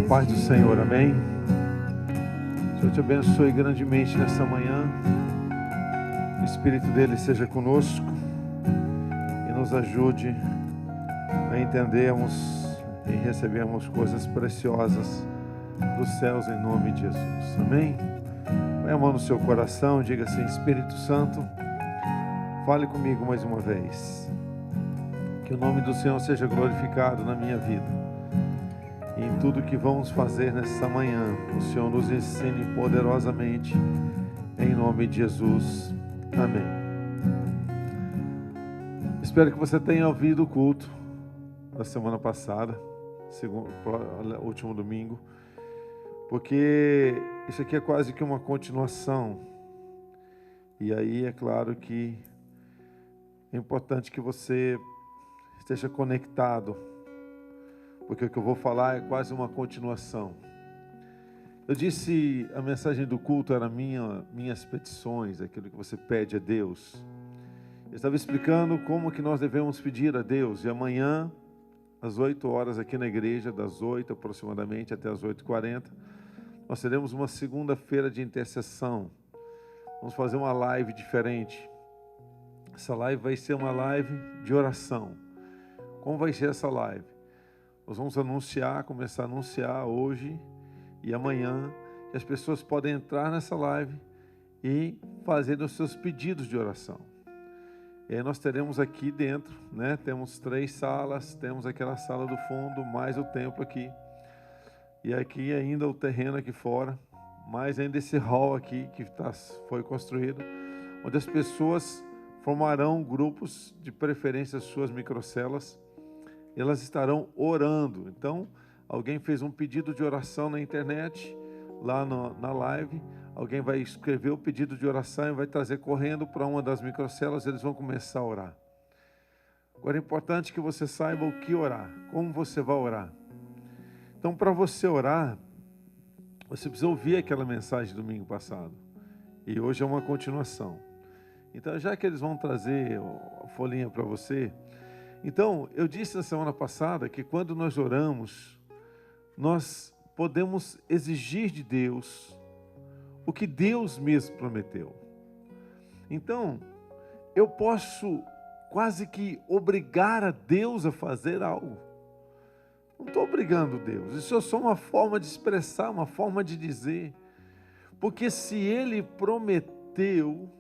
paz do Senhor, amém? O Senhor te abençoe grandemente nessa manhã. O Espírito dele seja conosco e nos ajude a entendermos e recebermos coisas preciosas dos céus em nome de Jesus, amém? Põe a mão no seu coração e diga assim: Espírito Santo, fale comigo mais uma vez. Que o nome do Senhor seja glorificado na minha vida. E em tudo que vamos fazer nesta manhã, o Senhor nos ensine poderosamente, em nome de Jesus. Amém. Espero que você tenha ouvido o culto da semana passada, último domingo, porque isso aqui é quase que uma continuação. E aí é claro que é importante que você esteja conectado, porque o que eu vou falar é quase uma continuação. Eu disse, a mensagem do culto era minhas petições, aquilo que você pede a Deus. Eu estava explicando como que nós devemos pedir a Deus. E amanhã, às 8 horas aqui na igreja, das 8 aproximadamente até as 8h40, nós teremos uma segunda-feira de intercessão. Vamos fazer uma live diferente. Essa live vai ser uma live de oração. Como vai ser essa live? Nós vamos começar a anunciar hoje e amanhã, que as pessoas podem entrar nessa live e fazer os seus pedidos de oração. E aí nós teremos aqui dentro, né? Temos 3 salas, temos aquela sala do fundo, mais o templo aqui. E aqui ainda o terreno aqui fora, mais ainda esse hall aqui que foi construído, onde as pessoas formarão grupos, de preferência suas microcelas. Elas estarão orando. Então, alguém fez um pedido de oração na internet, lá na live. Alguém vai escrever o pedido de oração e vai trazer correndo para uma das microcelas. Eles vão começar a orar. Agora é importante que você saiba o que orar, como você vai orar. Então, para você orar, você precisa ouvir aquela mensagem do domingo passado. E hoje é uma continuação. Então, já que eles vão trazer a folhinha para você... Então, eu disse na semana passada que quando nós oramos, nós podemos exigir de Deus o que Deus mesmo prometeu. Então, eu posso quase que obrigar a Deus a fazer algo. Não estou obrigando Deus, isso é só uma forma de expressar, uma forma de dizer. Porque se Ele prometeu,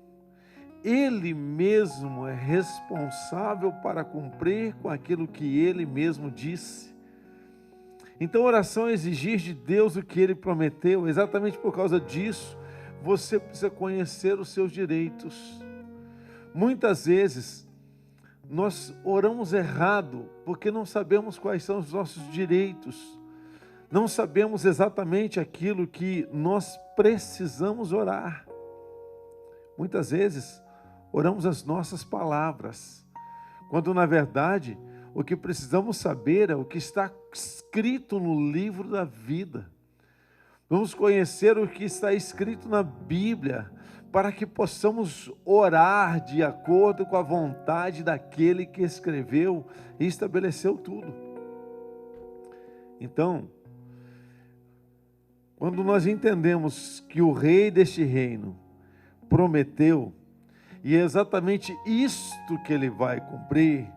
Ele mesmo é responsável para cumprir com aquilo que Ele mesmo disse. Então, oração é exigir de Deus o que Ele prometeu. Exatamente por causa disso, você precisa conhecer os seus direitos. Muitas vezes, nós oramos errado, porque não sabemos quais são os nossos direitos. Não sabemos exatamente aquilo que nós precisamos orar. Muitas vezes, oramos as nossas palavras, quando na verdade o que precisamos saber é o que está escrito no livro da vida. Vamos conhecer o que está escrito na Bíblia, para que possamos orar de acordo com a vontade daquele que escreveu e estabeleceu tudo. Então, quando nós entendemos que o rei deste reino prometeu, e é exatamente isto que Ele vai cumprir,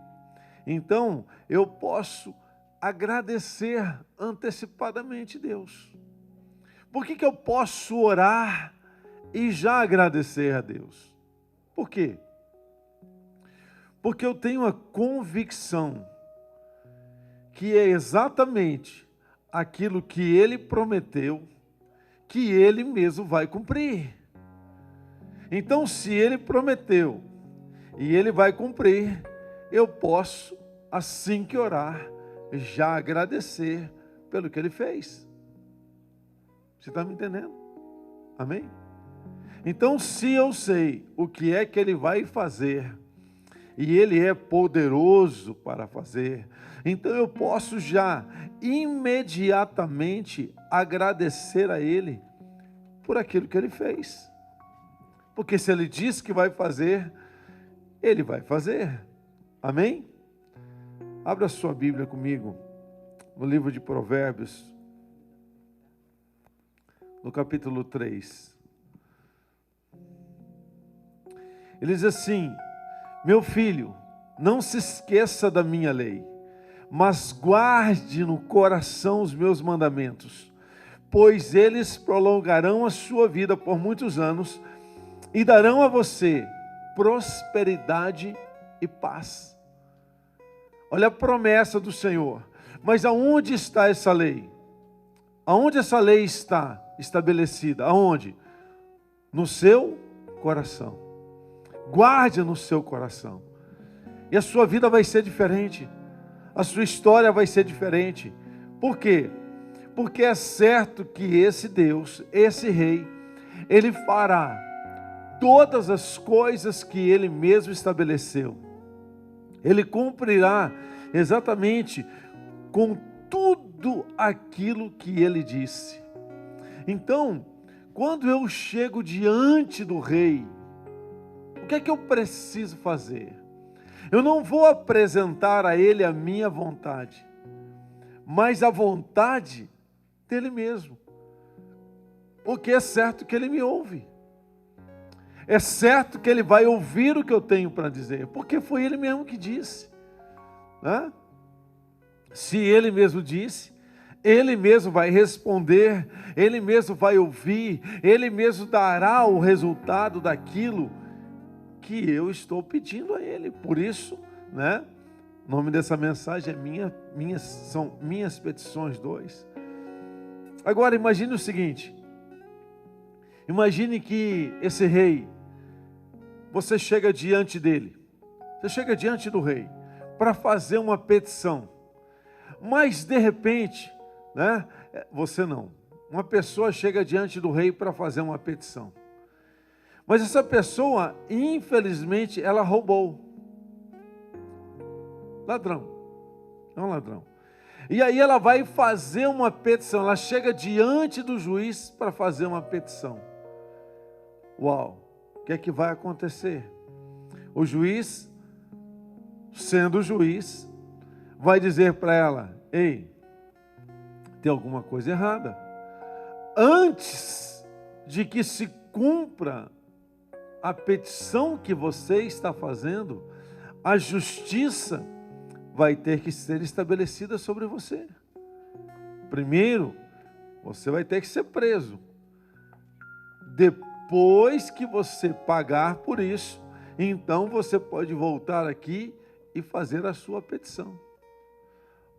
então eu posso agradecer antecipadamente Deus. Por que eu posso orar e já agradecer a Deus? Por quê? Porque eu tenho a convicção que é exatamente aquilo que Ele prometeu, que Ele mesmo vai cumprir. Então, se Ele prometeu e Ele vai cumprir, eu posso, assim que orar, já agradecer pelo que Ele fez. Você está me entendendo? Amém? Então, se eu sei o que é que Ele vai fazer, e Ele é poderoso para fazer, então eu posso já imediatamente agradecer a Ele por aquilo que Ele fez. Porque se Ele disse que vai fazer, Ele vai fazer. Amém? Abra sua Bíblia comigo, no livro de Provérbios, no capítulo 3. Ele diz assim: meu filho, não se esqueça da minha lei, mas guarde no coração os meus mandamentos, pois eles prolongarão a sua vida por muitos anos e darão a você prosperidade e paz. Olha a promessa do Senhor. Mas aonde está essa lei? Aonde essa lei está estabelecida? Aonde? No seu coração. Guarde no seu coração. E a sua vida vai ser diferente. A sua história vai ser diferente. Por quê? Porque é certo que esse Deus, esse Rei, Ele fará todas as coisas que Ele mesmo estabeleceu. Ele cumprirá exatamente com tudo aquilo que Ele disse. Então, quando eu chego diante do Rei, o que é que eu preciso fazer? Eu não vou apresentar a Ele a minha vontade, mas a vontade dEle mesmo. Porque é certo que Ele me ouve. É certo que Ele vai ouvir o que eu tenho para dizer, porque foi Ele mesmo que disse, né? Se Ele mesmo disse, Ele mesmo vai responder, Ele mesmo vai ouvir, Ele mesmo dará o resultado daquilo que eu estou pedindo a Ele. Por isso, né? O nome dessa mensagem é são minhas petições 2. Agora imagine o seguinte: imagine que esse rei, você chega diante dele, você chega diante do rei para fazer uma petição, mas de repente, né? Você não. Uma pessoa chega diante do rei para fazer uma petição. Mas essa pessoa, infelizmente, ela roubou. Ladrão. É um ladrão. E aí ela vai fazer uma petição. Ela chega diante do juiz para fazer uma petição. Uau! O que é que vai acontecer? O juiz, sendo juiz, vai dizer para ela: ei, tem alguma coisa errada. Antes de que se cumpra a petição que você está fazendo, a justiça vai ter que ser estabelecida sobre você. Primeiro, você vai ter que ser preso. Depois que você pagar por isso, então você pode voltar aqui e fazer a sua petição.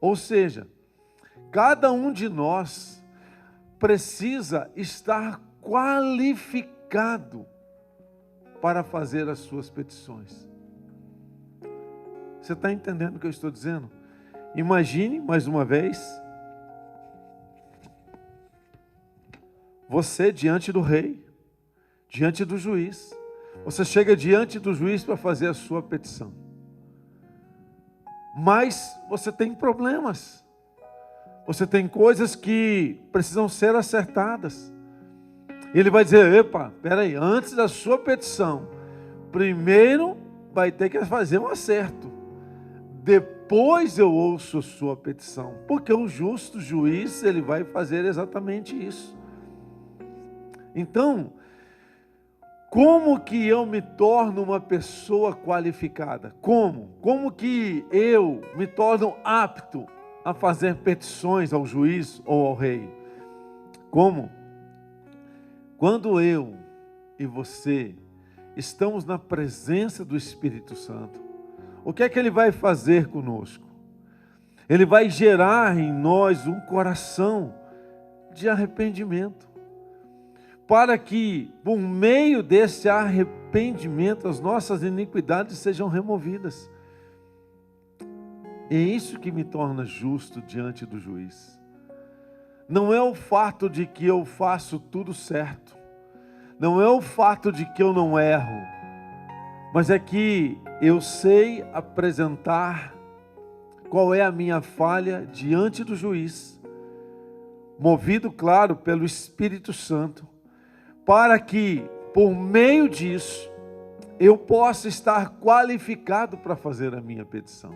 Ou seja, cada um de nós precisa estar qualificado para fazer as suas petições. Você está entendendo o que eu estou dizendo? Imagine, mais uma vez, você diante do rei, diante do juiz. Você chega diante do juiz para fazer a sua petição. Mas você tem problemas. Você tem coisas que precisam ser acertadas. Ele vai dizer: epa, peraí, antes da sua petição, primeiro vai ter que fazer um acerto. Depois eu ouço a sua petição. Porque o justo juiz, ele vai fazer exatamente isso. Então, como que eu me torno uma pessoa qualificada? Como? Como que eu me torno apto a fazer petições ao juiz ou ao rei? Como? Quando eu e você estamos na presença do Espírito Santo, o que é que Ele vai fazer conosco? Ele vai gerar em nós um coração de arrependimento, para que, por meio desse arrependimento, as nossas iniquidades sejam removidas. É isso que me torna justo diante do juiz. Não é o fato de que eu faço tudo certo, não é o fato de que eu não erro, mas é que eu sei apresentar qual é a minha falha diante do juiz, movido, claro, pelo Espírito Santo, para que, por meio disso, eu possa estar qualificado para fazer a minha petição.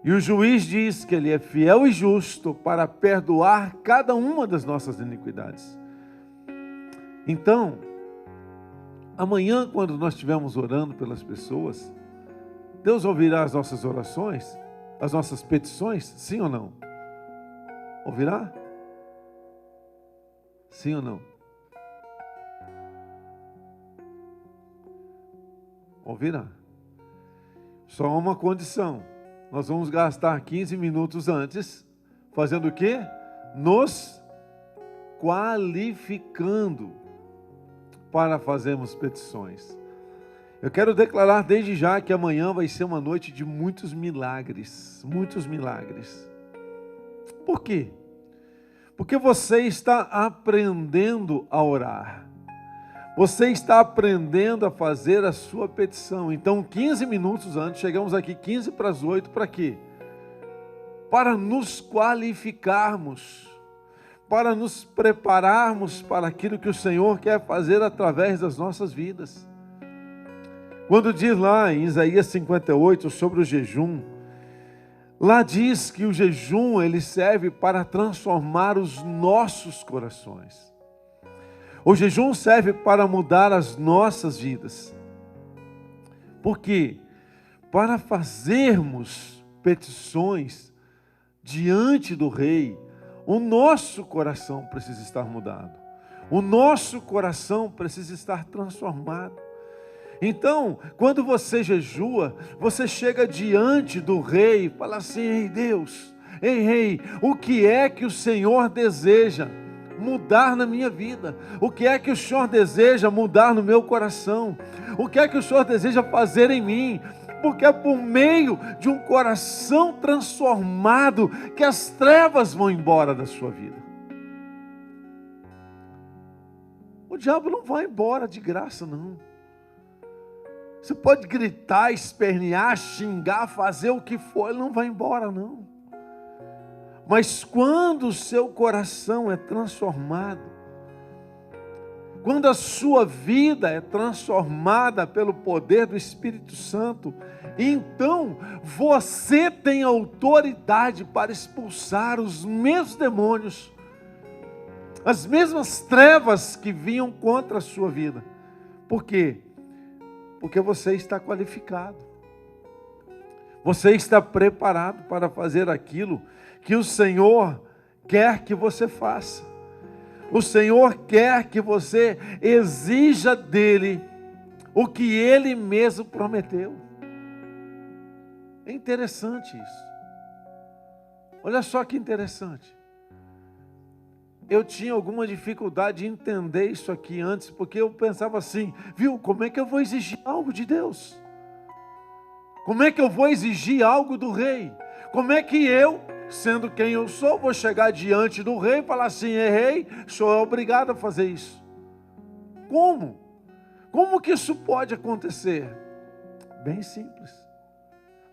E o juiz diz que Ele é fiel e justo para perdoar cada uma das nossas iniquidades. Então, amanhã, quando nós estivermos orando pelas pessoas, Deus ouvirá as nossas orações, as nossas petições, sim ou não? Ouvirá? Sim ou não? Ouvirá. Só há uma condição. Nós vamos gastar 15 minutos antes, fazendo o quê? Nos qualificando para fazermos petições. Eu quero declarar desde já que amanhã vai ser uma noite de muitos milagres. Muitos milagres. Por quê? Porque você está aprendendo a orar. Você está aprendendo a fazer a sua petição. Então, 15 minutos antes, chegamos aqui 15 para as 8, para quê? Para nos qualificarmos, para nos prepararmos para aquilo que o Senhor quer fazer através das nossas vidas. Quando diz lá em Isaías 58 sobre o jejum, lá diz que o jejum ele serve para transformar os nossos corações. O jejum serve para mudar as nossas vidas. Por quê? Para fazermos petições diante do Rei, o nosso coração precisa estar mudado. O nosso coração precisa estar transformado. Então, quando você jejua, você chega diante do Rei e fala assim: ei Deus, ei Rei, o que é que o Senhor deseja mudar na minha vida? O que é que o Senhor deseja mudar no meu coração? O que é que o Senhor deseja fazer em mim? Porque é por meio de um coração transformado que as trevas vão embora da sua vida. O diabo não vai embora de graça, não. Você pode gritar, espernear, xingar, fazer o que for, ele não vai embora, não. Mas quando o seu coração é transformado, quando a sua vida é transformada pelo poder do Espírito Santo, então você tem autoridade para expulsar os mesmos demônios, as mesmas trevas que vinham contra a sua vida. Por quê? Porque você está qualificado. Você está preparado para fazer aquilo que o Senhor quer que você faça. O Senhor quer que você exija dele o que ele mesmo prometeu. É interessante isso. Olha só que interessante. Eu tinha alguma dificuldade de entender isso aqui antes, porque eu pensava assim, viu, como é que eu vou exigir algo de Deus? Como é que eu vou exigir algo do Rei? Como é que eu, sendo quem eu sou, vou chegar diante do Rei e falar assim: Rei, sou obrigado a fazer isso? Como? Como que isso pode acontecer? Bem simples.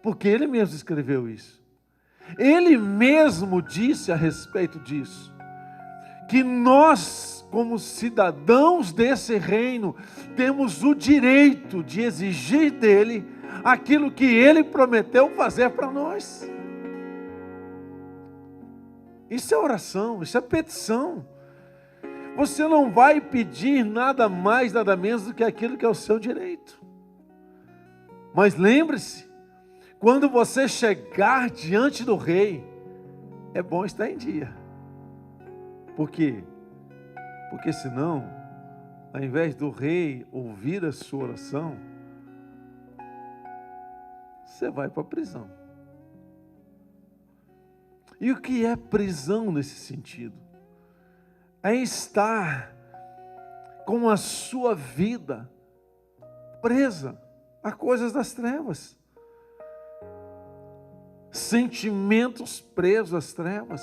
Porque ele mesmo escreveu isso. Ele mesmo disse a respeito disso. Que nós, como cidadãos desse reino, temos o direito de exigir dele aquilo que ele prometeu fazer para nós. Isso é oração, isso é petição. Você não vai pedir nada mais, nada menos do que aquilo que é o seu direito. Mas lembre-se, quando você chegar diante do Rei, é bom estar em dia. Por quê? Porque senão, ao invés do Rei ouvir a sua oração, você vai para a prisão. E o que é prisão nesse sentido? É estar com a sua vida presa a coisas das trevas. Sentimentos presos às trevas.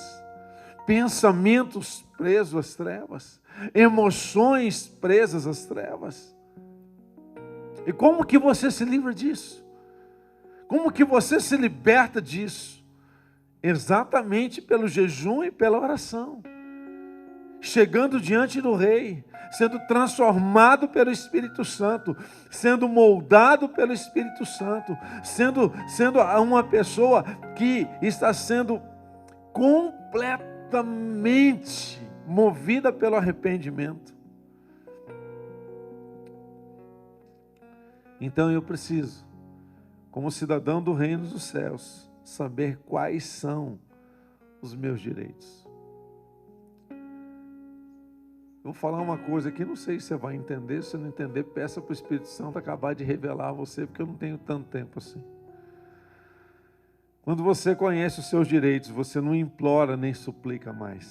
Pensamentos presos às trevas. Emoções presas às trevas. E como que você se livra disso? Como que você se liberta disso? Exatamente pelo jejum e pela oração. Chegando diante do Rei, sendo transformado pelo Espírito Santo, sendo moldado pelo Espírito Santo, sendo uma pessoa que está sendo completamente movida pelo arrependimento. Então eu preciso, como cidadão do reino dos céus, saber quais são os meus direitos. Eu vou falar uma coisa aqui, não sei se você vai entender. Se você não entender, peça para o Espírito Santo acabar de revelar a você, porque eu não tenho tanto tempo assim. Quando você conhece os seus direitos, você não implora nem suplica mais.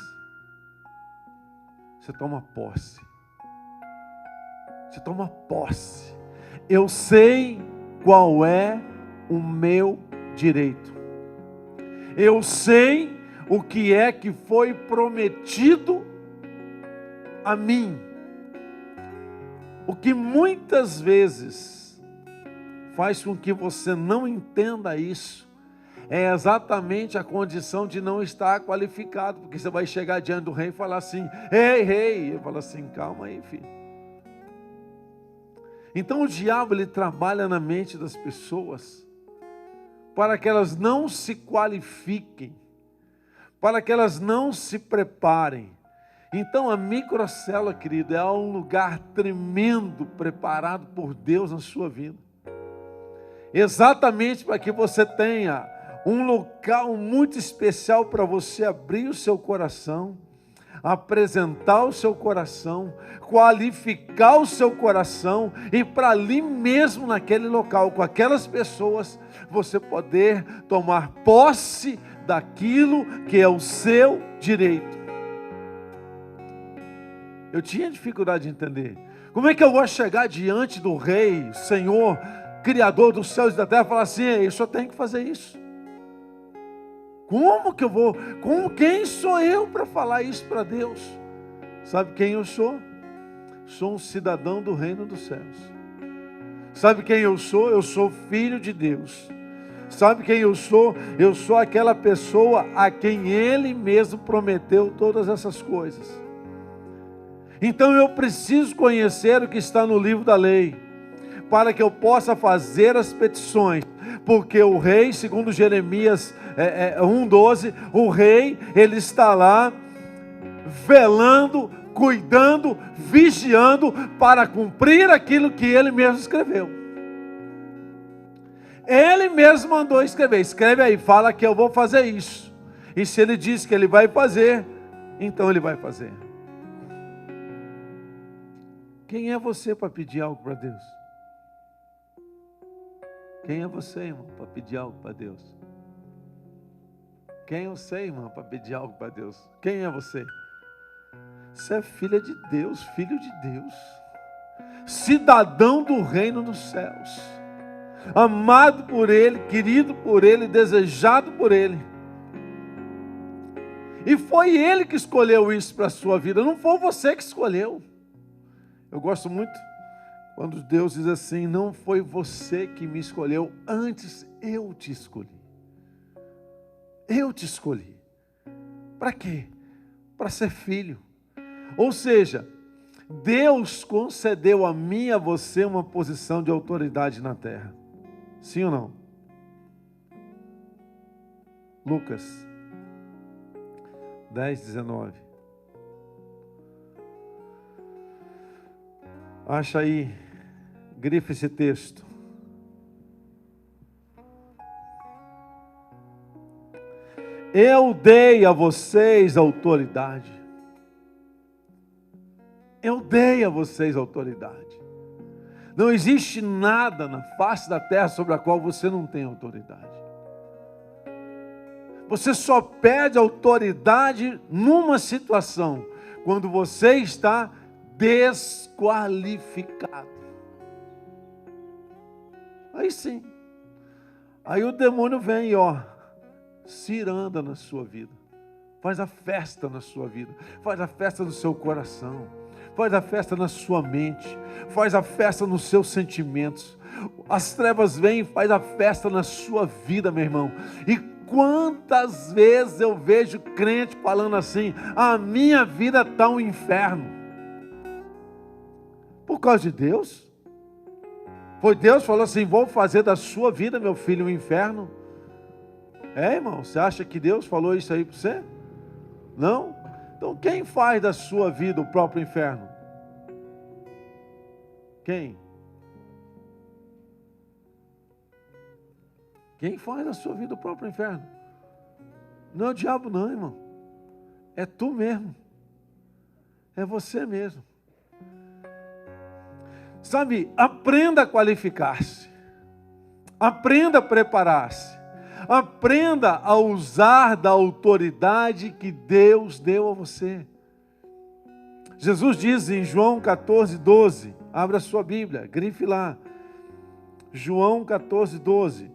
Você toma posse. Você toma posse. Eu sei qual é o meu direito. Eu sei o que é que foi prometido a mim. O que muitas vezes faz com que você não entenda isso é exatamente a condição de não estar qualificado, porque você vai chegar diante do rei e falar assim: ei, rei, ele fala assim: calma aí, filho. Então o diabo, ele trabalha na mente das pessoas para que elas não se qualifiquem, para que elas não se preparem. Então a microcélula, querido, é um lugar tremendo preparado por Deus na sua vida. Exatamente para que você tenha um local muito especial para você abrir o seu coração, apresentar o seu coração, qualificar o seu coração e para ali mesmo naquele local, com aquelas pessoas, você poder tomar posse daquilo que é o seu direito. Eu tinha dificuldade de entender. Como é que eu vou chegar diante do Rei, Senhor, Criador dos céus e da terra, e falar assim: eu só tenho que fazer isso? Como que eu vou? Quem sou eu para falar isso para Deus? Sabe quem eu sou? Sou um cidadão do reino dos céus. Sabe quem eu sou? Eu sou filho de Deus. Sabe quem eu sou? Eu sou aquela pessoa a quem Ele mesmo prometeu todas essas coisas. Então eu preciso conhecer o que está no livro da lei, para que eu possa fazer as petições, porque o rei, segundo Jeremias 1:12, o rei, ele está lá, velando, cuidando, vigiando, para cumprir aquilo que ele mesmo escreveu. Ele mesmo mandou escrever: escreve aí, fala que eu vou fazer isso, e se ele diz que ele vai fazer, então ele vai fazer. Quem é você para pedir algo para Deus? Quem é você, irmão, para pedir algo para Deus? Quem é você, irmão, para pedir algo para Deus? Quem é você? Você é filha de Deus, filho de Deus, cidadão do reino dos céus, amado por Ele, querido por Ele, desejado por Ele. E foi Ele que escolheu isso para a sua vida, não foi você que escolheu. Eu gosto muito quando Deus diz assim: não foi você que me escolheu, antes eu te escolhi. Eu te escolhi. Para quê? Para ser filho. Ou seja, Deus concedeu a mim e a você uma posição de autoridade na terra. Sim ou não? Lucas 10:19. Acha aí, grife esse texto. Eu dei a vocês autoridade. Eu dei a vocês autoridade. Não existe nada na face da terra sobre a qual você não tem autoridade. Você só perde autoridade numa situação: quando você está desqualificado. Aí sim. Aí o demônio vem e ciranda na sua vida. Faz a festa na sua vida. Faz a festa no seu coração. Faz a festa na sua mente. Faz a festa nos seus sentimentos. As trevas vêm e faz a festa na sua vida, meu irmão. E quantas vezes eu vejo crente falando assim: a minha vida está um inferno. Por causa de Deus? Foi Deus que falou assim: vou fazer da sua vida, meu filho, um inferno? Irmão, você acha que Deus falou isso aí para você? Não? Então quem faz da sua vida o próprio inferno? Quem? Quem faz da sua vida o próprio inferno? Não é o diabo não, irmão. É tu mesmo. É você mesmo. Sabe, aprenda a qualificar-se. Aprenda a preparar-se. Aprenda a usar da autoridade que Deus deu a você. Jesus diz em João 14:12, abra a sua Bíblia, grife lá. João 14:12.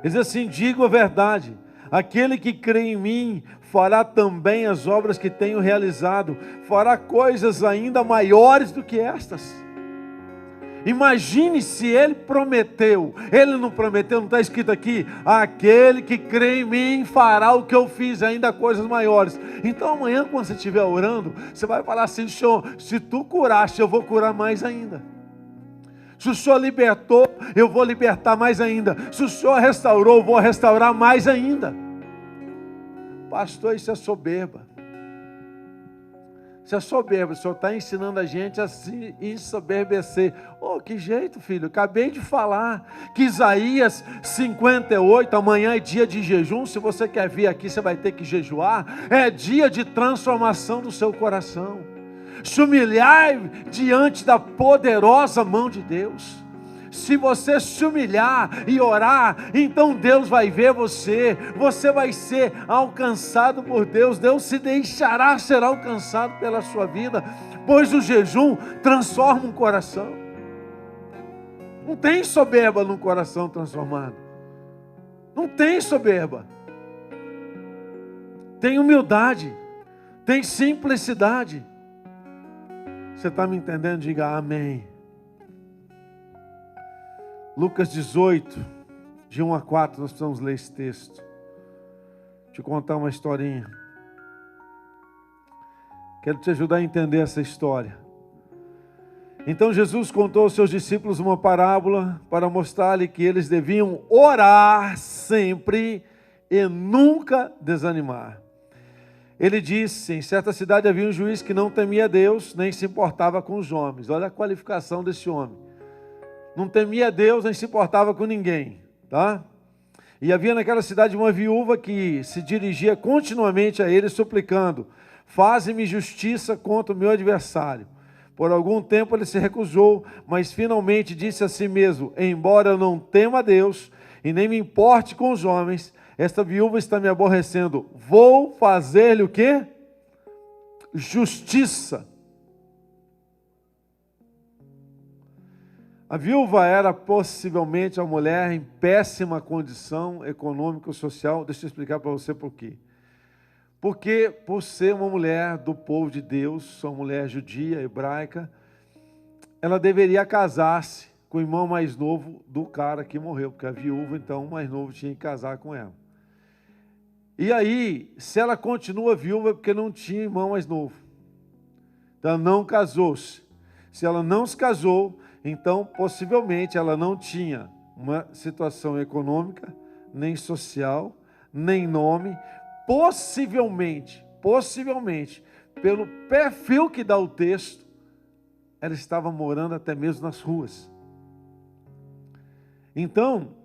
Ele diz assim: digo a verdade, aquele que crê em mim fará também as obras que tenho realizado, fará coisas ainda maiores do que estas. Imagine se ele prometeu, ele não prometeu, não está escrito aqui, aquele que crê em mim fará o que eu fiz, ainda coisas maiores. Então amanhã quando você estiver orando, você vai falar assim: Senhor, se tu curaste, eu vou curar mais ainda. Se o Senhor libertou, eu vou libertar mais ainda. Se o Senhor restaurou, eu vou restaurar mais ainda. Pastor, isso é soberba. Isso é soberba. O Senhor está ensinando a gente a se ensoberbecer. Oh, que jeito, filho. Acabei de falar que Isaías 58, amanhã é dia de jejum. Se você quer vir aqui, você vai ter que jejuar. É dia de transformação do seu coração. Se humilhar diante da poderosa mão de Deus. Se você se humilhar e orar, então Deus vai ver você. Você vai ser alcançado por Deus. Deus se deixará ser alcançado pela sua vida. Pois o jejum transforma um coração. Não tem soberba num coração transformado. Não tem soberba. Tem humildade. Tem simplicidade. Você está me entendendo? Diga amém. Lucas 18, de 1 a 4, nós precisamos ler esse texto. Deixa eu contar uma historinha. Quero te ajudar a entender essa história. Então Jesus contou aos seus discípulos uma parábola para mostrar-lhe que eles deviam orar sempre e nunca desanimar. Ele disse: em certa cidade havia um juiz que não temia Deus, nem se importava com os homens. Olha a qualificação desse homem. Não temia Deus, nem se importava com ninguém, tá? E havia naquela cidade uma viúva que se dirigia continuamente a ele, suplicando: faze-me justiça contra o meu adversário. Por algum tempo ele se recusou, mas finalmente disse a si mesmo: embora eu não tema a Deus e nem me importe com os homens, esta viúva está me aborrecendo. Vou fazer-lhe o quê? Justiça. A viúva era possivelmente uma mulher em péssima condição econômica e social. Deixa eu explicar para você por quê. Porque por ser uma mulher do povo de Deus, uma mulher judia, hebraica, ela deveria casar-se com o irmão mais novo do cara que morreu, porque a viúva, então, o mais novo tinha que casar com ela. E aí, se ela continua viúva, é porque não tinha irmão mais novo. Então, ela não casou-se. Se ela não se casou, então, possivelmente, ela não tinha uma situação econômica, nem social, nem nome. Possivelmente, pelo perfil que dá o texto, ela estava morando até mesmo nas ruas. Então,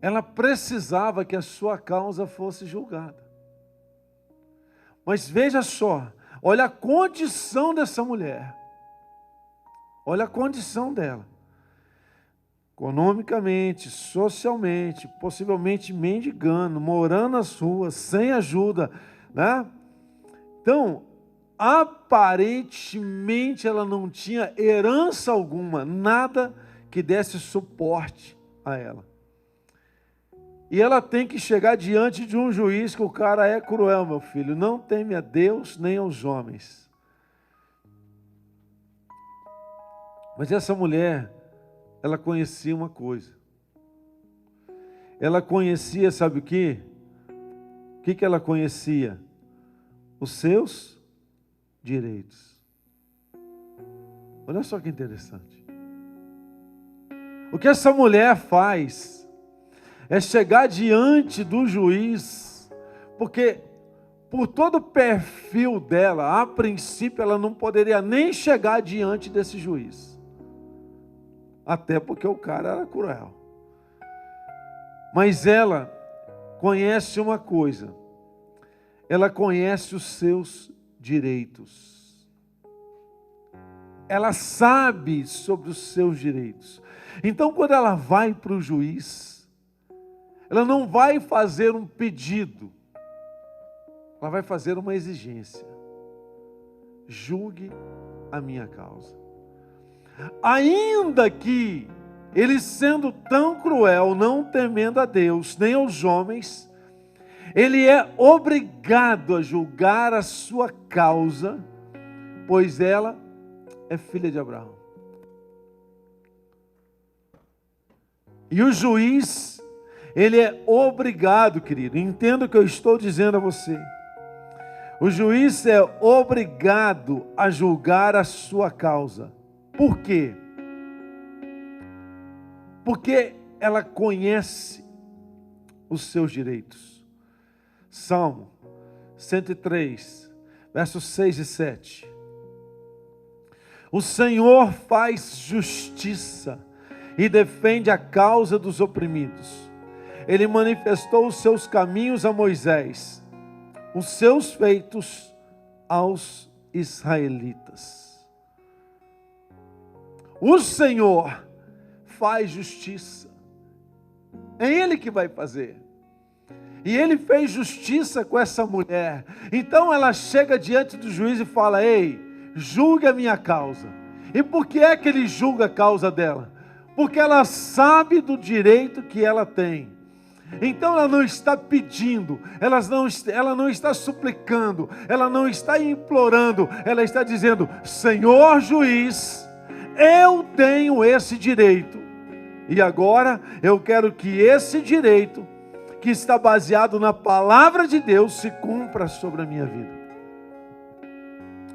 ela precisava que a sua causa fosse julgada. Mas veja só, olha a condição dessa mulher. Olha a condição dela. Economicamente, socialmente, possivelmente mendigando, morando nas ruas, sem ajuda, né? Então, aparentemente ela não tinha herança alguma, nada que desse suporte a ela. E ela tem que chegar diante de um juiz que o cara é cruel, meu filho, não teme a Deus nem aos homens. Mas essa mulher, ela conhecia uma coisa. Ela conhecia, sabe o quê? O que ela conhecia? Os seus direitos. Olha só que interessante. O que essa mulher faz é chegar diante do juiz, porque por todo o perfil dela, a princípio ela não poderia nem chegar diante desse juiz. Até porque o cara era cruel. Mas ela conhece uma coisa, ela conhece os seus direitos. Ela sabe sobre os seus direitos. Então, quando ela vai para o juiz, ela não vai fazer um pedido, ela vai fazer uma exigência. Julgue a minha causa. Ainda que ele, sendo tão cruel, não temendo a Deus, nem aos homens, ele é obrigado a julgar a sua causa, pois ela é filha de Abraão. E o juiz, ele é obrigado, querido, entenda o que eu estou dizendo a você. O juiz é obrigado a julgar a sua causa. Por quê? Porque ela conhece os seus direitos. Salmo 103, versos 6 e 7. O Senhor faz justiça e defende a causa dos oprimidos. Ele manifestou os seus caminhos a Moisés, os seus feitos aos israelitas. O Senhor faz justiça. É Ele que vai fazer. E Ele fez justiça com essa mulher. Então ela chega diante do juiz e fala: ei, julgue a minha causa. E por que é que Ele julga a causa dela? Porque ela sabe do direito que ela tem. Então ela não está pedindo, ela não está suplicando, ela não está implorando, ela está dizendo: Senhor juiz, eu tenho esse direito, e agora eu quero que esse direito, que está baseado na palavra de Deus, se cumpra sobre a minha vida.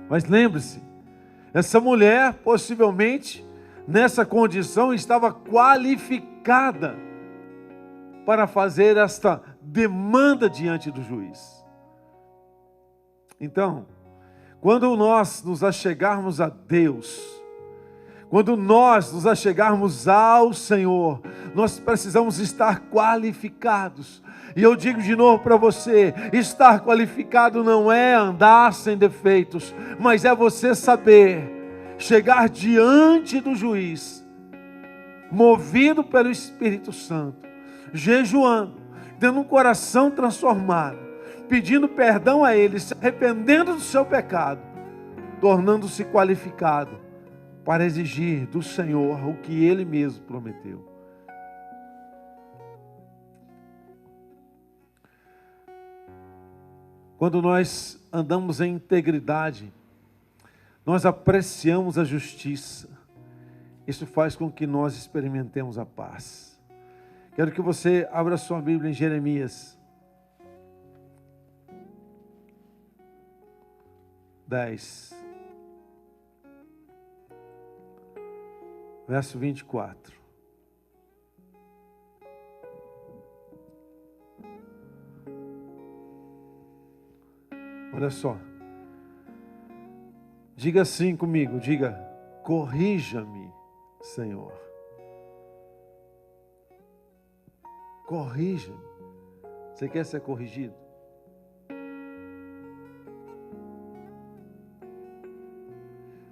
Mas lembre-se, essa mulher possivelmente nessa condição estava qualificada para fazer esta demanda diante do juiz. Então, quando nós nos achegarmos a Deus, quando nós nos achegarmos ao Senhor, nós precisamos estar qualificados. E eu digo de novo para você, estar qualificado não é andar sem defeitos, mas é você saber chegar diante do juiz, movido pelo Espírito Santo, jejuando, tendo um coração transformado, pedindo perdão a Ele, se arrependendo do seu pecado, tornando-se qualificado para exigir do Senhor o que Ele mesmo prometeu. Quando nós andamos em integridade, nós apreciamos a justiça. Isso faz com que nós experimentemos a paz. Quero que você abra sua Bíblia em Jeremias 10, verso 24. Olha só. Diga assim comigo, diga: corrija-me, Senhor. Corrija-me. Você quer ser corrigido?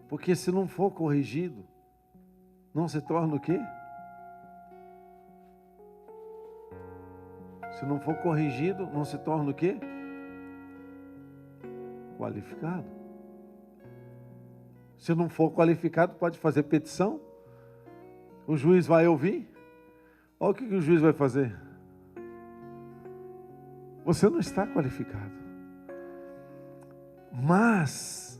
Porque se não for corrigido, não se torna o quê? Se não for corrigido, não se torna o quê? Qualificado. Se não for qualificado, pode fazer petição. O juiz vai ouvir. Olha o que o juiz vai fazer. Você não está qualificado. Mas,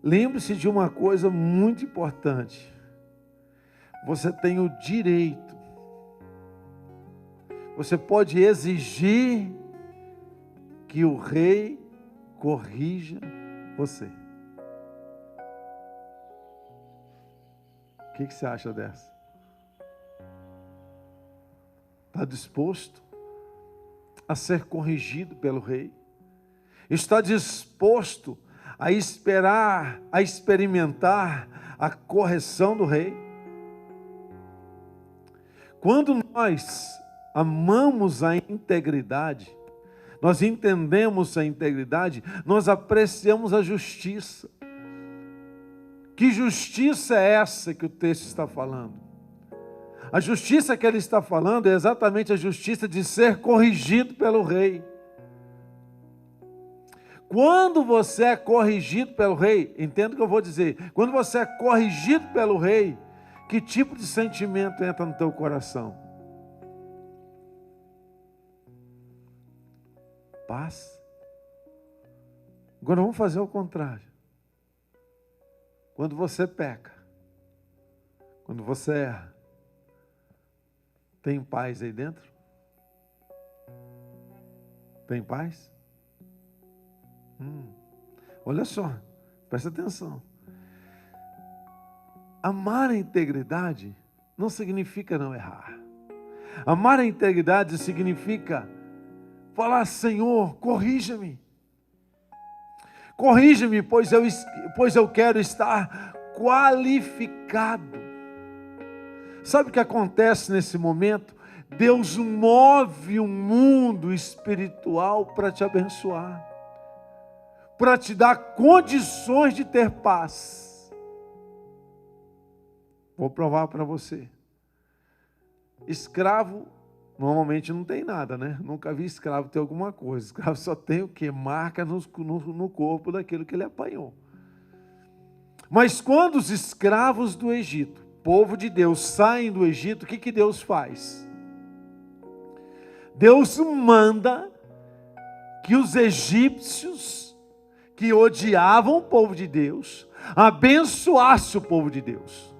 lembre-se de uma coisa muito importante. Você tem o direito. Você pode exigir que o rei corrija você. O que você acha dessa? Está disposto a ser corrigido pelo rei? Está disposto a esperar, a experimentar a correção do rei? Quando nós amamos a integridade, nós entendemos a integridade, nós apreciamos a justiça. Que justiça é essa que o texto está falando? A justiça que ele está falando é exatamente a justiça de ser corrigido pelo rei. Quando você é corrigido pelo rei, entenda o que eu vou dizer, quando você é corrigido pelo rei, que tipo de sentimento entra no teu coração? Paz. Agora vamos fazer o contrário. Quando você peca, quando você erra, tem paz aí dentro? Tem paz? Olha só, presta atenção. Amar a integridade não significa não errar. Amar a integridade significa falar: Senhor, corrija-me. Corrija-me, pois eu quero estar qualificado. Sabe o que acontece nesse momento? Deus move um mundo espiritual para te abençoar, para te dar condições de ter paz. Vou provar para você. Escravo normalmente não tem nada, né? Nunca vi escravo ter alguma coisa. Escravo só tem o quê? Marca no corpo daquilo que ele apanhou. Mas quando os escravos do Egito, povo de Deus, saem do Egito, o que Deus faz? Deus manda que os egípcios, que odiavam o povo de Deus, abençoassem o povo de Deus.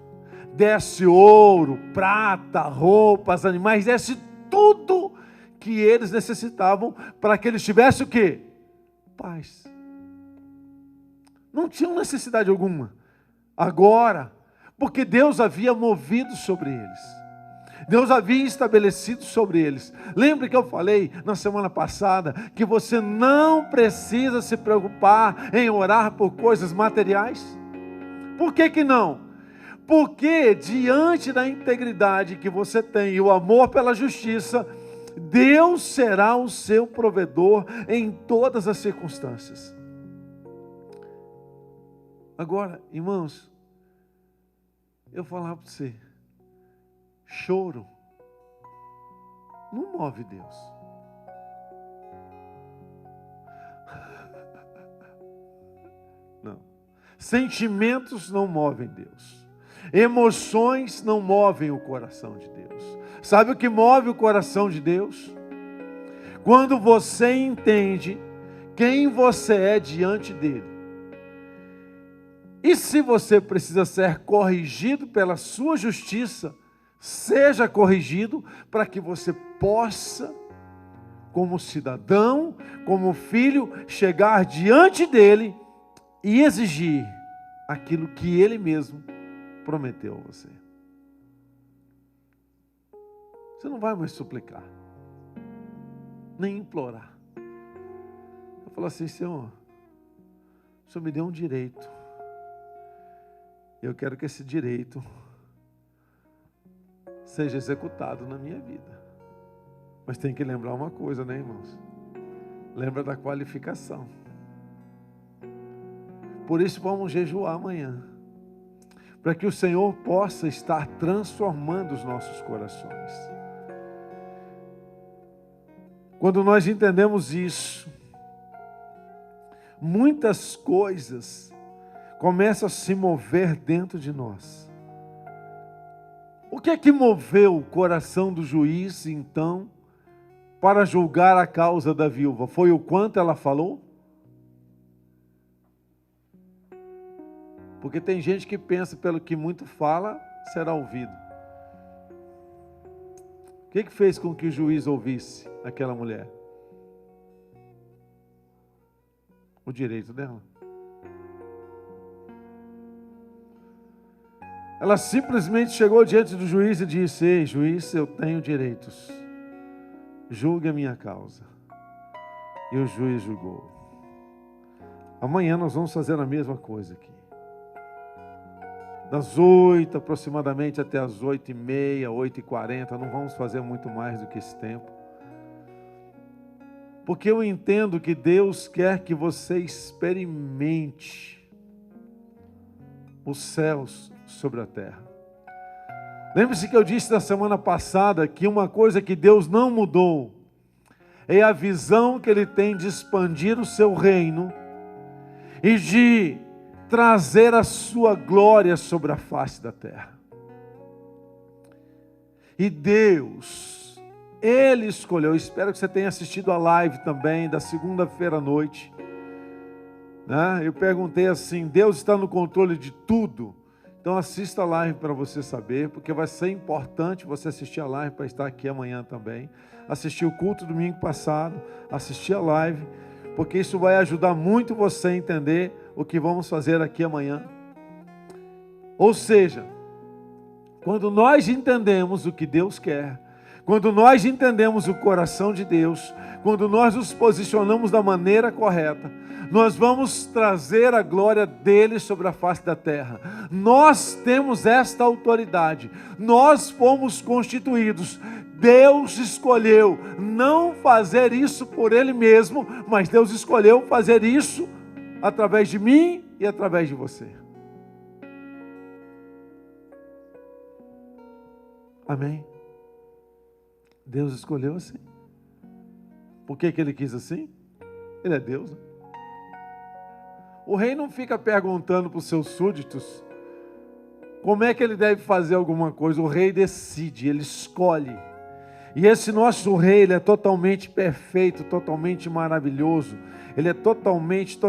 Desse ouro, prata, roupas, animais, desse tudo que eles necessitavam para que eles tivessem o quê? Paz. Não tinham necessidade alguma. Agora, porque Deus havia movido sobre eles. Deus havia estabelecido sobre eles. Lembra que eu falei na semana passada que você não precisa se preocupar em orar por coisas materiais? Por que não? Porque diante da integridade que você tem e o amor pela justiça, Deus será o seu provedor em todas as circunstâncias. Agora, irmãos, eu vou falar para você, choro não move Deus. Não. Sentimentos não movem Deus. Emoções não movem o coração de Deus. Sabe o que move o coração de Deus? Quando você entende quem você é diante dele. E se você precisa ser corrigido pela sua justiça, seja corrigido para que você possa, como cidadão, como filho, chegar diante dele e exigir aquilo que ele mesmo prometeu a você. Você não vai mais suplicar, nem implorar. Eu falo assim: Senhor, o Senhor me deu um direito. Eu quero que esse direito seja executado na minha vida. Mas tem que lembrar uma coisa, né, irmãos? Lembra da qualificação. Por isso vamos jejuar amanhã, para que o Senhor possa estar transformando os nossos corações. Quando nós entendemos isso, muitas coisas começam a se mover dentro de nós. O que é que moveu o coração do juiz, então, para julgar a causa da viúva? Foi o quanto ela falou? Porque tem gente que pensa, pelo que muito fala, será ouvido. O que fez com que o juiz ouvisse aquela mulher? O direito dela. Ela simplesmente chegou diante do juiz e disse: Ei, juiz, eu tenho direitos. Julgue a minha causa. E o juiz julgou. Amanhã nós vamos fazer a mesma coisa aqui. das 8 aproximadamente até as 8h30, 8h40. Não vamos fazer muito mais do que esse tempo. Porque eu entendo que Deus quer que você experimente os céus sobre a terra. Lembre-se que eu disse na semana passada que uma coisa que Deus não mudou é a visão que Ele tem de expandir o seu reino e de trazer a sua glória sobre a face da terra. E Deus, Ele escolheu, espero que você tenha assistido a live também da segunda-feira à noite, né? Eu perguntei assim, Deus está no controle de tudo? Então assista a live para você saber, porque vai ser importante você assistir a live para estar aqui amanhã também. Assistir o culto domingo passado, assistir a live, porque isso vai ajudar muito você a entender o que vamos fazer aqui amanhã. Ou seja, quando nós entendemos o que Deus quer, quando nós entendemos o coração de Deus, quando nós nos posicionamos da maneira correta, nós vamos trazer a glória dele sobre a face da terra. Nós temos esta autoridade, nós fomos constituídos. Deus escolheu não fazer isso por Ele mesmo, mas Deus escolheu fazer isso através de mim e através de você. Amém? Deus escolheu assim. Por que Ele quis assim? Ele é Deus, né? O rei não fica perguntando para os seus súditos como é que ele deve fazer alguma coisa. O rei decide, ele escolhe. E esse nosso rei, ele é totalmente perfeito, totalmente maravilhoso. Ele é totalmente.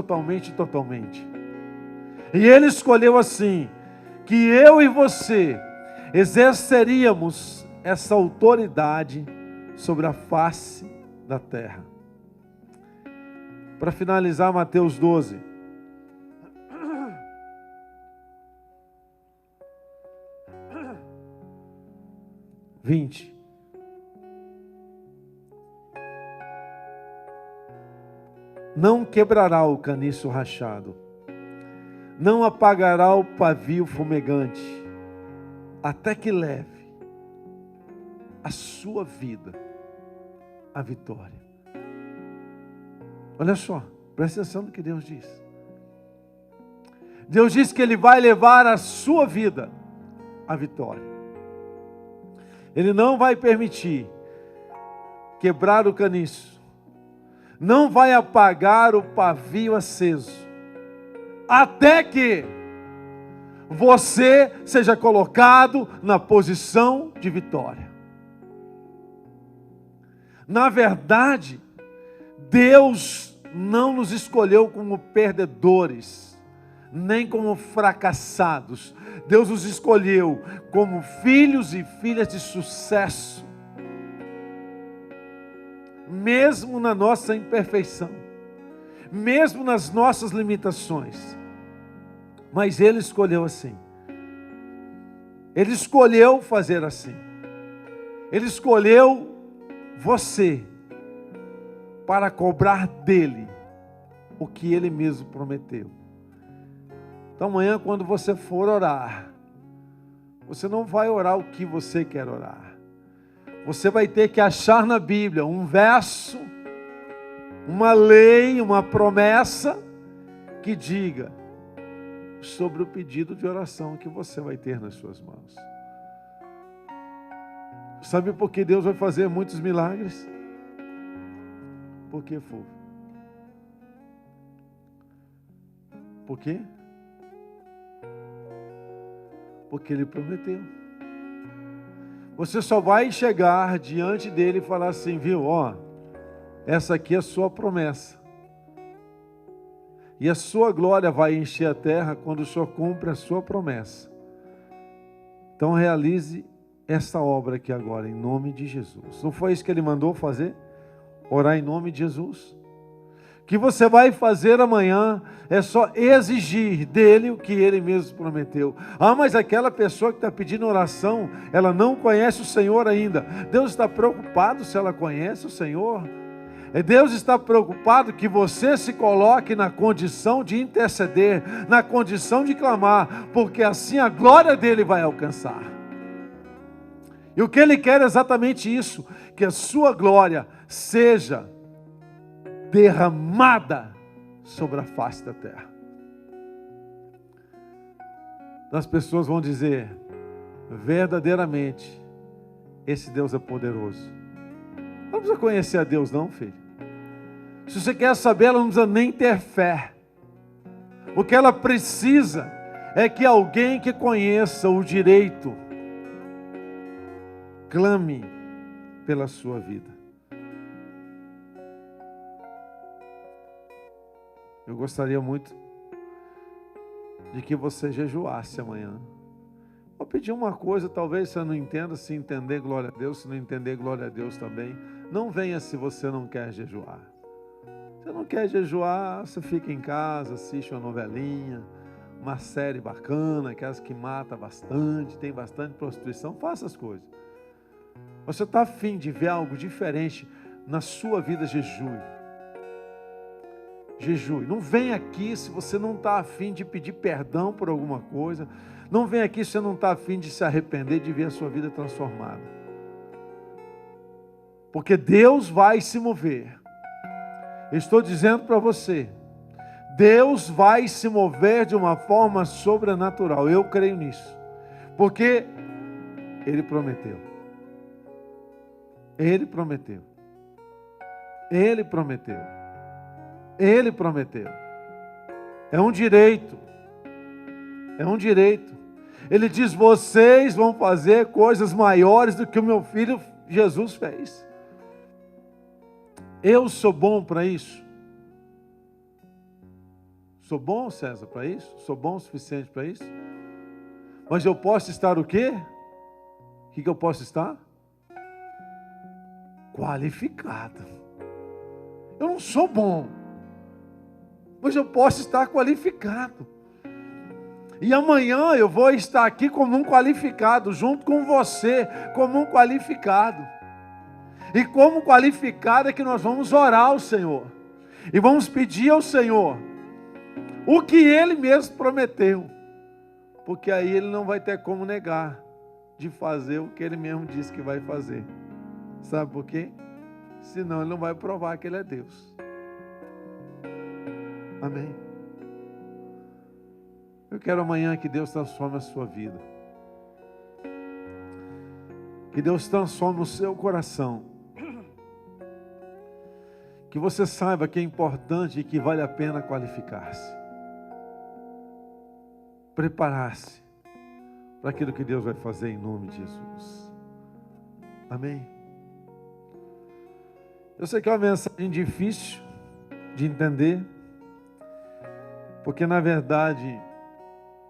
E ele escolheu assim, que eu e você exerceríamos essa autoridade sobre a face da terra. Para finalizar, Mateus 12. 20. Não quebrará o caniço rachado, não apagará o pavio fumegante, até que leve a sua vida à vitória. Olha só, presta atenção no que Deus diz. Deus diz que Ele vai levar a sua vida à vitória. Ele não vai permitir quebrar o caniço, não vai apagar o pavio aceso, até que você seja colocado na posição de vitória. Na verdade, Deus não nos escolheu como perdedores, nem como fracassados. Deus nos escolheu como filhos e filhas de sucesso, mesmo na nossa imperfeição, mesmo nas nossas limitações. Mas Ele escolheu assim. Ele escolheu fazer assim. Ele escolheu você para cobrar dele o que Ele mesmo prometeu. Então amanhã, quando você for orar, você não vai orar o que você quer orar. Você vai ter que achar na Bíblia um verso, uma lei, uma promessa que diga sobre o pedido de oração que você vai ter nas suas mãos. Sabe por que Deus vai fazer muitos milagres? Por que, Fulvio? Por quê? Porque Ele prometeu. Você só vai chegar diante dele e falar assim, viu, ó, essa aqui é a sua promessa. E a sua glória vai encher a terra quando o Senhor cumpre a sua promessa. Então realize essa obra aqui agora, em nome de Jesus. Não foi isso que Ele mandou fazer? Orar em nome de Jesus? O que você vai fazer amanhã é só exigir dele o que Ele mesmo prometeu. Ah, mas aquela pessoa que está pedindo oração, ela não conhece o Senhor ainda. Deus está preocupado se ela conhece o Senhor? Deus está preocupado que você se coloque na condição de interceder, na condição de clamar, porque assim a glória dele vai alcançar. E o que ele quer é exatamente isso, que a sua glória seja derramada sobre a face da terra. As pessoas vão dizer, verdadeiramente, esse Deus é poderoso. Não precisa conhecer a Deus não, filho. Se você quer saber, ela não precisa nem ter fé. O que ela precisa é que alguém que conheça o direito clame pela sua vida. Eu gostaria muito de que você jejuasse amanhã. Vou pedir uma coisa, talvez você não entenda, se entender, glória a Deus, se não entender, glória a Deus também. Não venha se você não quer jejuar. Se você não quer jejuar, você fica em casa, assiste uma novelinha, uma série bacana, aquelas que mata bastante, tem bastante prostituição, faça as coisas. Você está afim de ver algo diferente na sua vida, jejue. Jejue. Não vem aqui se você não está afim de pedir perdão por alguma coisa. Não vem aqui se você não está afim de se arrepender, de ver a sua vida transformada. Porque Deus vai se mover. Eu estou dizendo para você, Deus vai se mover de uma forma sobrenatural. Eu creio nisso. Porque Ele prometeu. Ele prometeu. Ele prometeu. Ele prometeu. É um direito. É um direito. Ele diz, vocês vão fazer coisas maiores do que o meu filho Jesus fez. Eu sou bom para isso? Sou bom, César, para isso? Sou bom o suficiente para isso? Mas eu posso estar o quê? O que eu posso estar? Qualificado. Eu não sou bom, mas eu posso estar qualificado. E amanhã eu vou estar aqui como um qualificado, junto com você, como um qualificado. E como qualificado é que nós vamos orar ao Senhor. E vamos pedir ao Senhor o que Ele mesmo prometeu. Porque aí Ele não vai ter como negar de fazer o que Ele mesmo disse que vai fazer. Sabe por quê? Senão Ele não vai provar que Ele é Deus. Amém? Eu quero amanhã que Deus transforme a sua vida. Que Deus transforme o seu coração. Que você saiba que é importante e que vale a pena qualificar-se. Preparar-se para aquilo que Deus vai fazer em nome de Jesus. Amém? Eu sei que é uma mensagem difícil de entender, porque na verdade,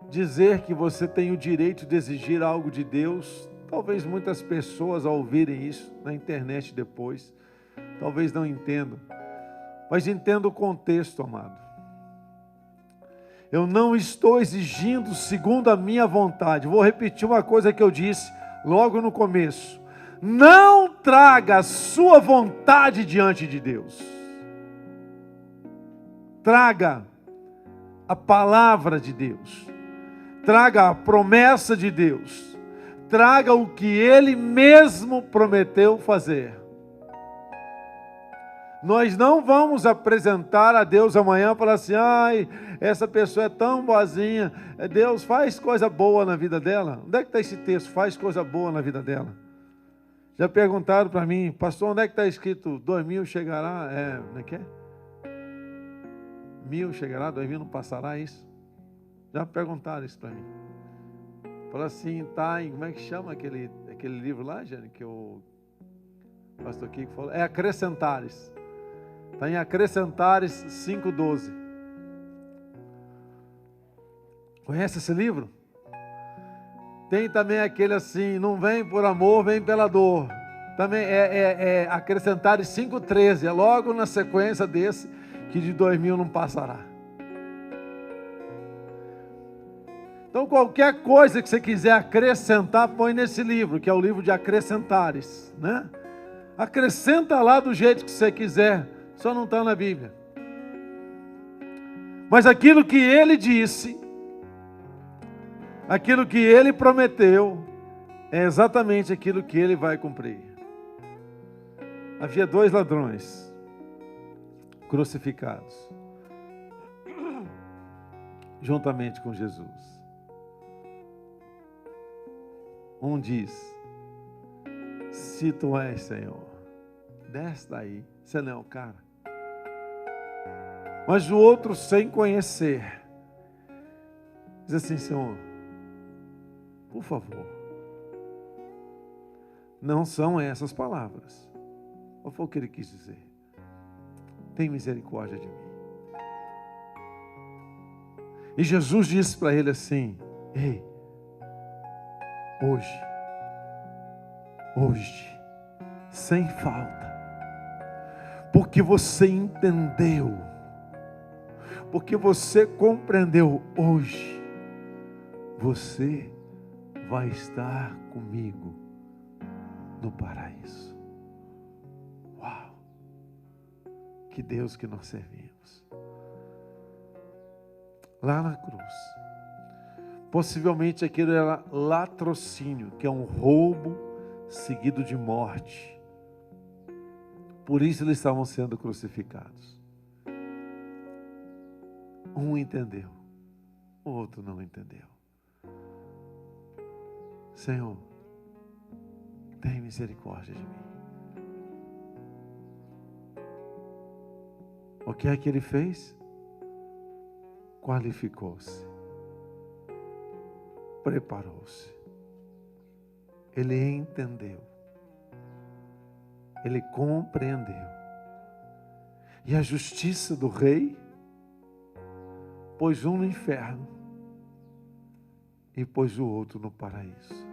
dizer que você tem o direito de exigir algo de Deus, talvez muitas pessoas ao ouvirem isso na internet depois, talvez não entendam, mas entenda o contexto, amado. Eu não estou exigindo segundo a minha vontade. Vou repetir uma coisa que eu disse logo no começo. Não traga a sua vontade diante de Deus. Traga a palavra de Deus. Traga a promessa de Deus. Traga o que Ele mesmo prometeu fazer. Nós não vamos apresentar a Deus amanhã e falar assim, ai, essa pessoa é tão boazinha, Deus faz coisa boa na vida dela. Onde é que está esse texto? Faz coisa boa na vida dela. Já perguntaram para mim, pastor, onde é que está escrito 2000 chegará? Como é que é? 1000 chegará, 2000 não passará, isso? Já perguntaram isso para mim. Falaram assim, tá em, como é que chama aquele livro lá, Jane, que o pastor Kiko falou? É Acrescentares. Está em Acrescentares 5:12. Conhece esse livro? Tem também aquele assim, não vem por amor, vem pela dor. Também é Acrescentares 5:13. É logo na sequência desse, que de 2000 não passará. Então qualquer coisa que você quiser acrescentar, põe nesse livro, que é o livro de Acrescentares, né? Acrescenta lá do jeito que você quiser, só não está na Bíblia. Mas aquilo que ele disse, aquilo que ele prometeu, é exatamente aquilo que ele vai cumprir. Havia 2 ladrões crucificados juntamente com Jesus. Um diz: se tu és, Senhor, desce daí, você não é o cara. Mas o outro, sem conhecer, diz assim: Senhor, por favor, não são essas palavras. Qual foi o que ele quis dizer? Tem misericórdia de mim. E Jesus disse para ele assim: ei, hoje, sem falta, porque você entendeu, porque você compreendeu, hoje, você vai estar comigo no paraíso. Uau! Que Deus que nós servimos. Lá na cruz, possivelmente aquilo era latrocínio, que é um roubo seguido de morte. Por isso eles estavam sendo crucificados. Um entendeu, o outro não entendeu. Senhor, tem misericórdia de mim. O que é que ele fez? Qualificou-se, preparou-se, ele entendeu, ele compreendeu, e a justiça do rei pôs um no inferno e pôs o outro no paraíso.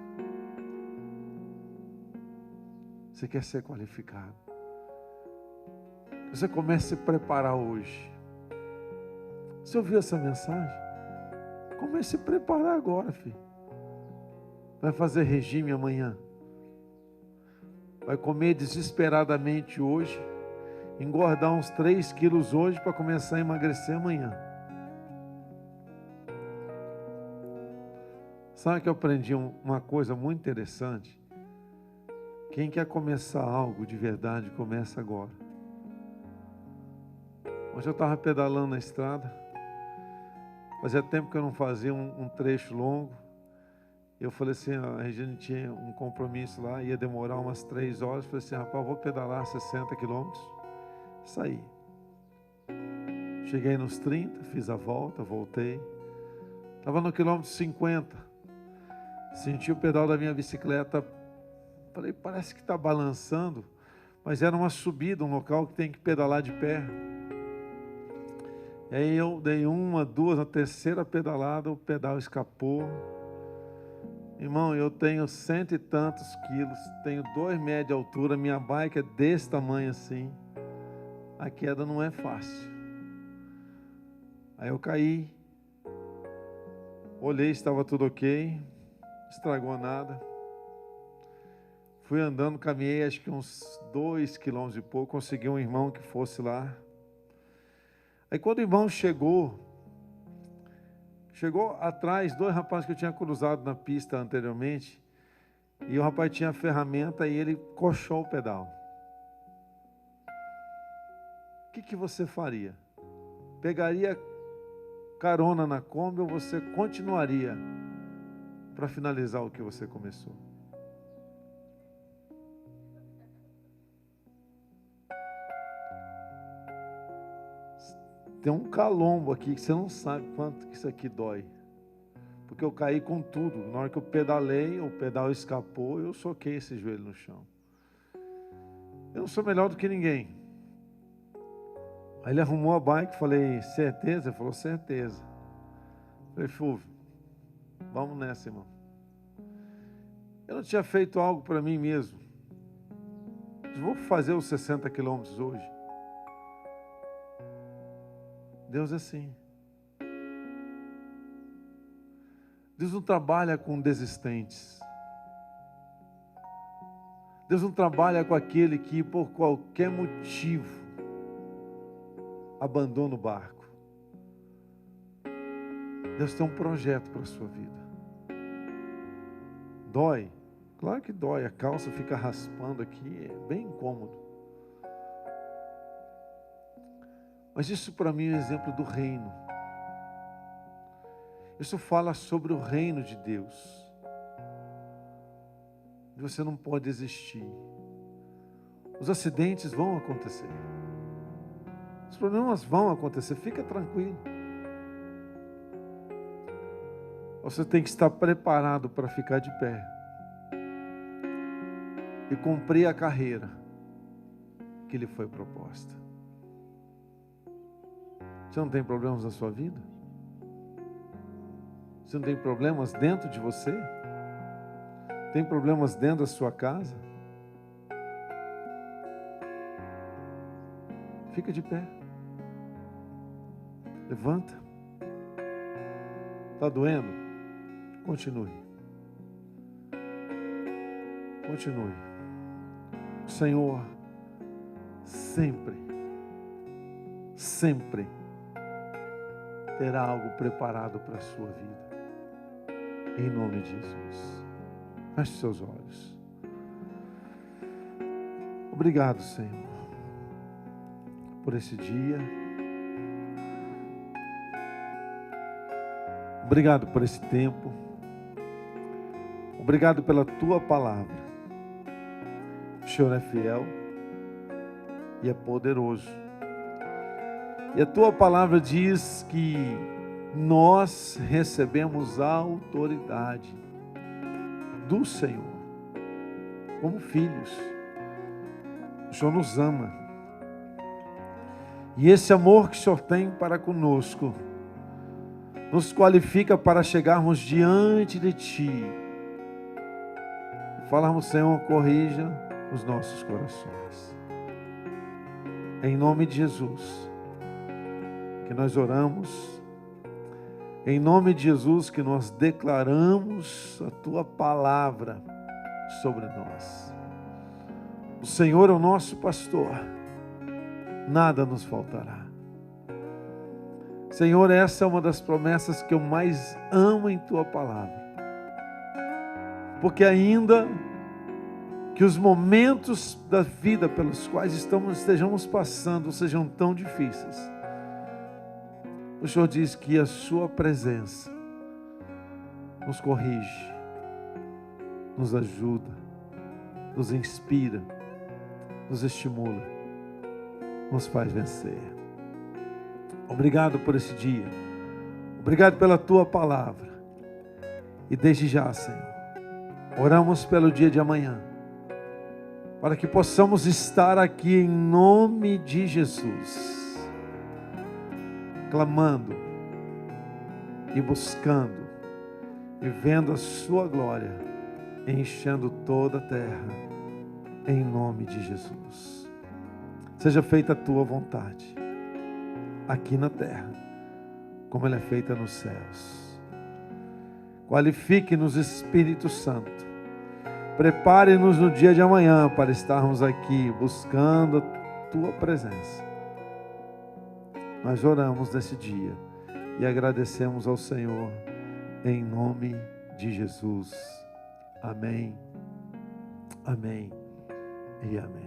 Você quer ser qualificado? Você comece a se preparar hoje. Você ouviu essa mensagem? Comece a se preparar agora, filho. Vai fazer regime amanhã. Vai comer desesperadamente hoje. Engordar uns 3 quilos hoje para começar a emagrecer amanhã. Sabe que eu aprendi uma coisa muito interessante? Quem quer começar algo de verdade, começa agora. Hoje eu estava pedalando na estrada. Fazia tempo que eu não fazia um trecho longo. Eu falei assim, a Regina tinha um compromisso lá, ia demorar umas 3 horas. Eu falei assim, rapaz, eu vou pedalar 60 quilômetros. Saí. Cheguei nos 30, fiz a volta, voltei. Estava no quilômetro 50. Senti o pedal da minha bicicleta. Falei, parece que está balançando. Mas era uma subida, um local que tem que pedalar de pé. E aí eu dei 1, 2, na terceira pedalada, o pedal escapou. Irmão, eu tenho 100 e tantos quilos, tenho 2 metros de altura, minha bike é desse tamanho assim. A queda não é fácil. Aí eu caí, olhei, estava tudo ok, não estragou nada. Fui andando, caminhei acho que uns 2 quilômetros e pouco, consegui um irmão que fosse lá. Aí quando o irmão chegou atrás 2 rapazes que eu tinha cruzado na pista anteriormente, e o rapaz tinha a ferramenta e ele coxou o pedal. O que você faria? Pegaria carona na Kombi ou você continuaria para finalizar o que você começou? Tem um calombo aqui que você não sabe quanto que isso aqui dói. Porque eu caí com tudo. Na hora que eu pedalei, o pedal escapou, eu soquei esse joelho no chão. Eu não sou melhor do que ninguém. Aí ele arrumou a bike, falei, certeza? Ele falou, certeza. Falei, Fulvio, vamos nessa, irmão. Eu não tinha feito algo para mim mesmo. Vou fazer os 60 quilômetros hoje. Deus é assim. Deus não trabalha com desistentes. Deus não trabalha com aquele que por qualquer motivo abandona o barco. Deus tem um projeto para a sua vida. Dói? Claro que dói. A calça fica raspando aqui, é bem incômodo. Mas isso para mim é um exemplo do reino. Isso fala sobre o reino de Deus. Você não pode existir. Os acidentes vão acontecer. Os problemas vão acontecer. Fica tranquilo. Você tem que estar preparado para ficar de pé e cumprir a carreira que lhe foi proposta. Você não tem problemas na sua vida? Você não tem problemas dentro de você? Tem problemas dentro da sua casa? Fica de pé. Levanta. Está doendo? Continue. Continue. O Senhor sempre terá algo preparado para a sua vida. Em nome de Jesus. Feche seus olhos. Obrigado, Senhor, por esse dia. Obrigado por esse tempo. Obrigado pela Tua palavra. O Senhor é fiel e é poderoso. E a Tua palavra diz que nós recebemos a autoridade do Senhor, como filhos. O Senhor nos ama. E esse amor que o Senhor tem para conosco nos qualifica para chegarmos diante de Ti e falarmos: Senhor, corrija os nossos corações. Em nome de Jesus que nós oramos, em nome de Jesus que nós declaramos a Tua palavra sobre nós. O Senhor é o nosso pastor, nada nos faltará. Senhor, essa é uma das promessas que eu mais amo em Tua palavra. Porque ainda que os momentos da vida pelos quais estejamos passando sejam tão difíceis, o Senhor diz que a Sua presença nos corrige, nos ajuda, nos inspira, nos estimula, nos faz vencer. Obrigado por esse dia. Obrigado pela Tua palavra. E desde já, Senhor, oramos pelo dia de amanhã, para que possamos estar aqui em nome de Jesus, clamando e buscando e vendo a Sua glória enchendo toda a terra, em nome de Jesus. Seja feita a Tua vontade, aqui na terra, como ela é feita nos céus. Qualifique-nos, Espírito Santo. Prepare-nos no dia de amanhã para estarmos aqui buscando a Tua presença. Nós oramos nesse dia e agradecemos ao Senhor em nome de Jesus. Amém, amém e amém.